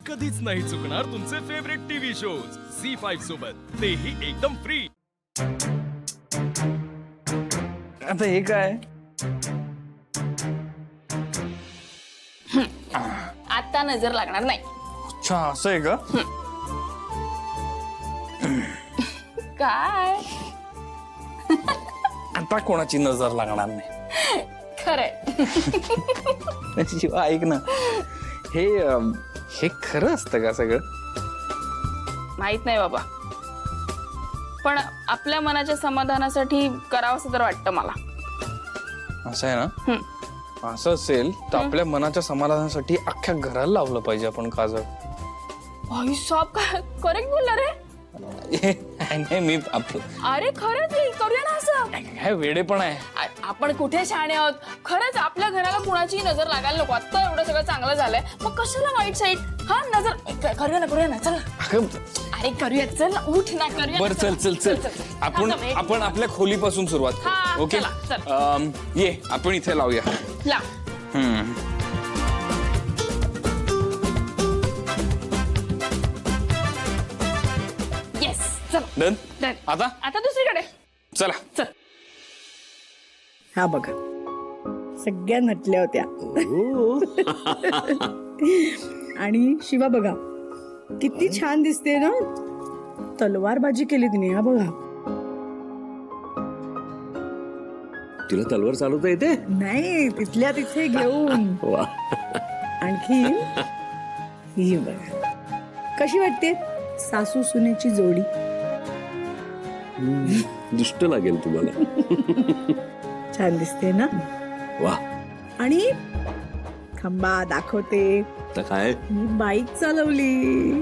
कधीच नाही चुकणार तुमचे फेवरेट टीव्ही शोज झी5 सोबत, तेही एकदम फ्री. आता हे काय? आता नजर लागणार नाही. अच्छा असं आहे का? काय आता कोणाची नजर लागणार नाही. खरंय. शिवा ऐक ना, हे खरं असतं का सगळं? माहित नाही बाबा, पण आपल्या मनाच्या समाधानासाठी करावंसं तर वाटतं मला. असं आहे ना? असं असेल तर आपल्या मनाच्या समाधानासाठी अख्ख्या घराला लावलं पाहिजे आपण काजळ. भाई साहब काय करेक्ट बोलला रे. नाही मी अरे खरंच करूया ना असं. काय वेडे पण आहे. आपण कुठे शहाणे आहोत. खरंच आपल्या घराला कुणाची नजर लागायला नको. आता एवढं सगळं चांगलं झालंय, मग कशाला वाईट साईड. हा नजर करूया ना चल. अरे करूया, चल उठ ना, करूया. बर चल चल चल आपण आपल्या खोलीपासून सुरुवात हा, करू. ओके चला, ये आपण इथे लावूया. ला. येस चल. डन. डन. आता दुसरीकडे चला. चल. हा बघा, सगळ्या नटल्या होत्या. आणि शिवा बघा किती छान दिसते ना. तलवारबाजी केली तिने. हा बघा. तिला तलवार चालवता येते? नाही, तिथल्या तिथे घेऊन. आणखी ही बघा कशी वाटते सासू सुनेची जोडी. दुष्ट लागेल तुम्हाला. छान दिसते ना. वा. आणि खंबा दाखवते. तर काय? मी बाईक चालवली.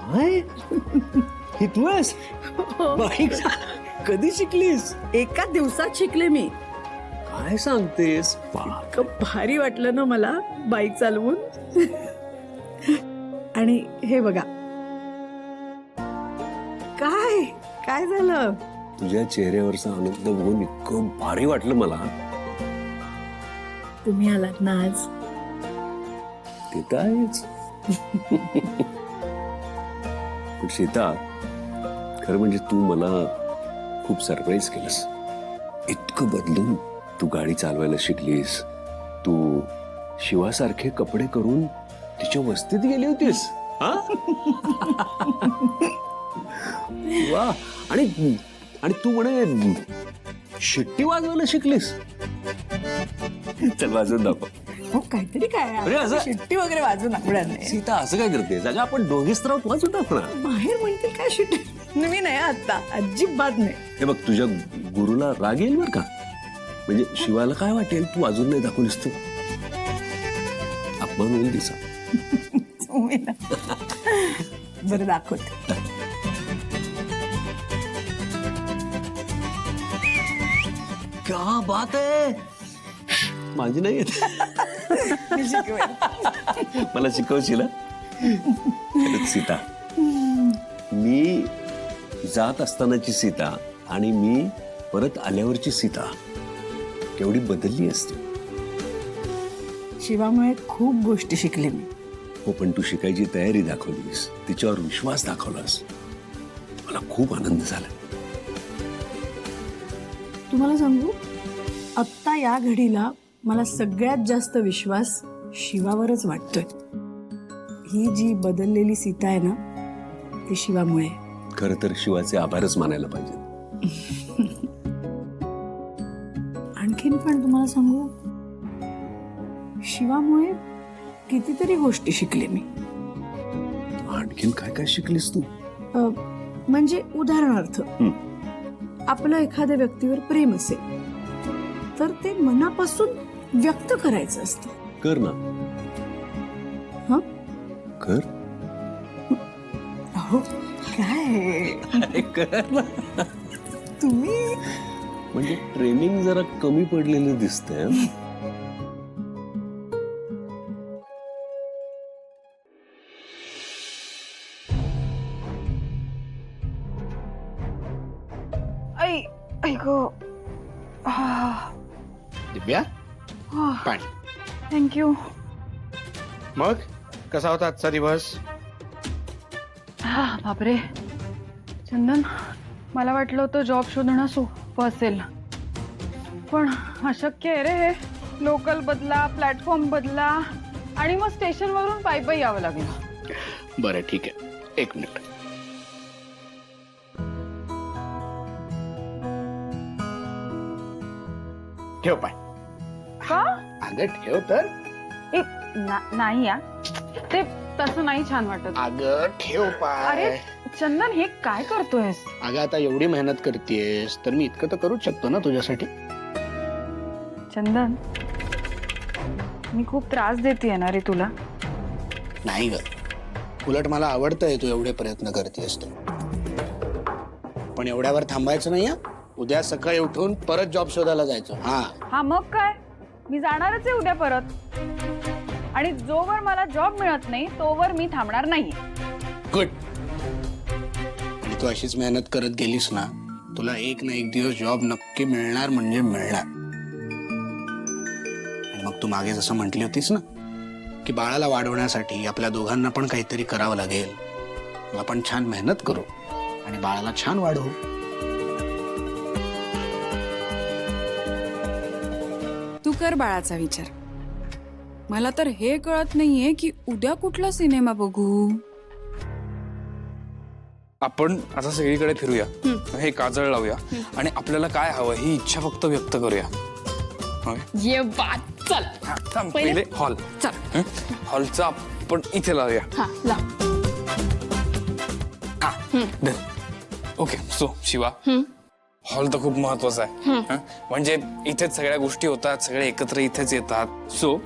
काय ही तू आहेस? बाईक कधी शिकलीस? एका दिवसात शिकले मी. काय सांगतेस? इतकं भारी वाटलं ना मला बाईक चालवून. आणि हे बघा, काय काय झालं? तुझ्या चेहऱ्यावरचा आनंद बघून इतकं भारी वाटलं मला. तुम्ही आलात ना आज. ते तर आहेच. पण सीता, खरं म्हणजे तू मला खूप सरप्राईज केलंस. इतकं बदलून तू गाडी चालवायला शिकलीस. तू शिवासारखे कपडे करून तिच्या वस्तीत गेली होतीस. वा. आणि तू म्हणे शिट्टी वाजवायला शिकलीस. चल वाजवून दाखव. हो काहीतरी काय अरे असं- शिट्टी वगैरे वाजून आवडत नाही. सीता असं काय करते? जागा आपण दोघीच तर आहोत, वाजवून दाखव ना. बाहेर म्हणतील काय शिट्टी. मी नाही आता अजिबात नाही. हे बघ, तुझ्या गुरुला राग येईल बर का. म्हणजे शिवाला काय वाटेल तू अजून नाही दाखवलीस तू. अपमान होईल तिचा. तुम्ही ना. बरं दाखवते. क्या बात आहे. माझी नाही येत. मी शिकवेन. मला शिकवशील ना? खरंच सीता, मी जात असतानाची सीता आणि मी परत आल्यावरची सीता केवढी बदलली असते. शिवामुळे खूप गोष्टी शिकले मी. हो, पण तू शिकायची तयारी दाखवलीस, तिच्यावर विश्वास दाखवलास. मला खूप आनंद झाला. तुम्हाला सांगू, आत्ता या घडीला मला सगळ्यात जास्त विश्वास शिवावरच वाटतोय. ही जी बदललेली सीता आहे ना, ती शिवामुळे. खरं तर शिवाचे आभारच मानायला पाहिजे. आणखीन पण तुम्हाला सांगू, शिवामुळे कितीतरी गोष्टी शिकले मी. आणखीन काय काय शिकलीस तू? म्हणजे उदाहरणार्थ, आपलं एखाद्या व्यक्तीवर प्रेम असेल तर ते मनापासून व्यक्त करायचं असतं. कर ना. हं? कर. अहो काय कर ना. तुम्ही. म्हणजे ट्रेनिंग जरा कमी पडलेलं दिसतंय. दिव्या पाणी. थँक्यू. मग कसा होता आजचा दिवस? हा बापरे चंदन, मला वाटलं होतं जॉब शोधणं सोपं असेल, पण अशक्य आहे रे हे. लोकल बदला, प्लॅटफॉर्म बदला आणि मग स्टेशनवरून पायी यावं लागलं. बरं ठीक आहे, एक मिनिट. ठेव पाय. का? अगं ठेव तर. ए, नाही या, ते तसं नाही छान वाटत. अगं ठेव अरे पाय. चंदन, हे काय करतोयस? अगं आता एवढी मेहनत करतेस तर मी इतकं तर करूच शकतो ना तुझ्यासाठी. चंदन, मी खूप त्रास देते ना रे तुला. नाही ग, उलट मला आवडतंय तू एवढे प्रयत्न करतेस ते. पण एवढ्यावर थांबायचं नाही. उद्या सकाळी उठून परत जॉब शोधायला जायचं. हा मग काय, मी जाणारच आहे उद्या परत. आणि जोवर मला जॉब मिळत नाही तोवर मी थांबणार नाही. गुड. आणि तू अशीच मेहनत करत गेलीस ना, तुला एक ना एक दिवस जॉब नक्की मिळणार म्हणजे मिळणार. आणि मग तू मागे जसं म्हटली होतीस ना की बाळाला वाढवण्यासाठी आपल्या दोघांना पण काहीतरी करावं लागेल. मग आपण छान मेहनत करू आणि बाळाला छान वाढवू. तू कर बाळाचा विचार. मला तर हे कळत नाहीये की उद्या कुठला सिनेमा बघू. आपण आता सगळीकडे फिरूया, हे काजळ लावूया आणि आपल्याला काय हवं ही इच्छा फक्त व्यक्त करूया. ये बात. चल हा, थांब, पहिले हॉल. चल. हॉलचा आपण इथे लावूया. हा लाव. ओके. सो शिवा, हॉल तर खूप महत्वाचा आहे. हं? म्हणजे इथेच सगळ्या गोष्टी होतात, सगळे एकत्र इथेच येतात. सो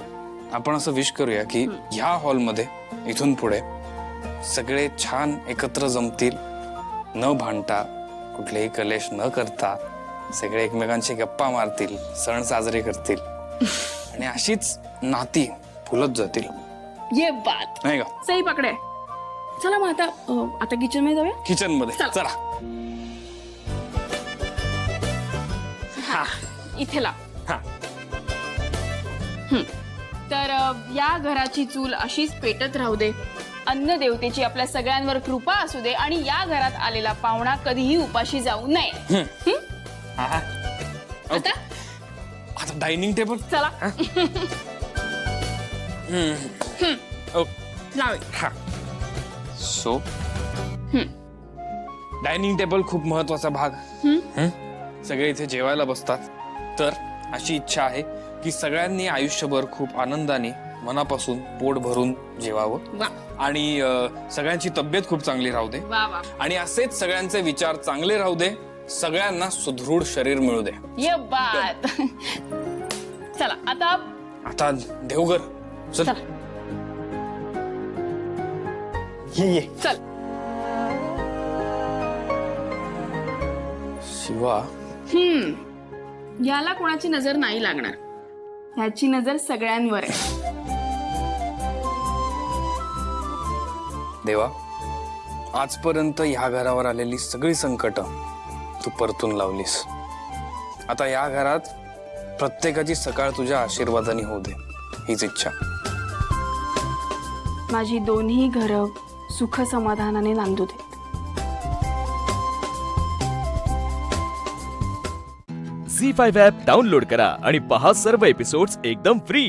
आपण असं विश करूया की ह्या हॉलमध्ये इथून पुढे सगळे छान एकत्र जमतील, न भांडता, कुठलेही कलेश न करता, सगळे एकमेकांशी गप्पा मारतील, सण साजरे करतील आणि अशीच नाती फुलत जातील. ये बात. नाही का? सही पकडे. चला मग आता आता किचन मध्ये जाऊया. किचन मध्ये चला. चला. हा इथे लाव. हा. तर या घराची चूल अशीच पेटत राहू दे. अन्न देवतेची आपल्या सगळ्यांवर कृपा असू दे आणि या घरात आलेला पाहुणा कधीही उपाशी जाऊ नये. आता आता डायनिंग टेबल. चला लावे. हा. सो डायनिंग टेबल खूप महत्वाचा भाग. सगळे इथे जेवायला बसतात, तर अशी इच्छा आहे की सगळ्यांनी आयुष्यभर खूप आनंदाने मनापासून पोट भरून जेवावं वा आणि सगळ्यांची तब्येत खूप चांगली राहू दे वा वा. आणि असेच सगळ्यांचे विचार चांगले राहू दे, सगळ्यांना सुदृढ शरीर मिळू दे. ये बात. चला आता आता देवघर चल. चला. ये चल. शिवा, याला कोणाची नजर नाही लागणार. ह्याची नजर सगळ्यांवर आहे. देवा, आजपर्यंत ह्या घरावर आलेली सगळी संकट तू परतून लावलीस. आता या घरात प्रत्येकाची सकाळ तुझ्या आशीर्वादाने होऊ दे, हीच इच्छा. माझी दोन्ही घरं सुख समाधानाने नांदू देत. झी5 ॲप डाउनलोड करा आणि पहा सर्व एपिसोड्स एकदम फ्री.